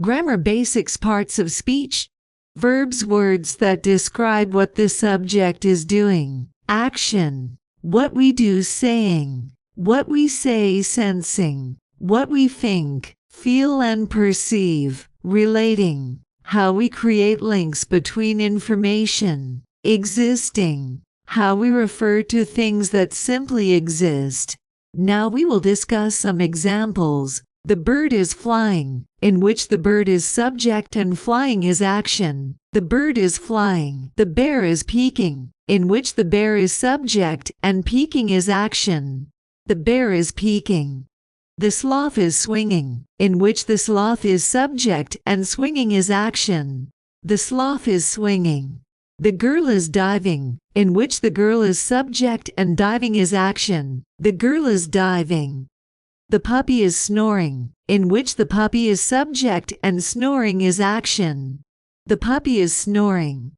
Grammar basics. Parts of speech. Verbs, words that describe what the subject is doing. Action, what we do, saying, what we say, sensing, what we think, feel and perceive. Relating, how we create links between information. Existing, how we refer to things that simply exist. Now we will discuss some examples. The bird is flying, in which the bird is subject and flying is action. The bird is flying. The bear is peeking, in which the bear is subject and peeking is action. The bear is peeking. The sloth is swinging, in which the sloth is subject and swinging is action. The sloth is swinging. The girl is diving, in which the girl is subject and diving is action. The girl is diving. The puppy is snoring, in which the puppy is subject and snoring is action. The puppy is snoring.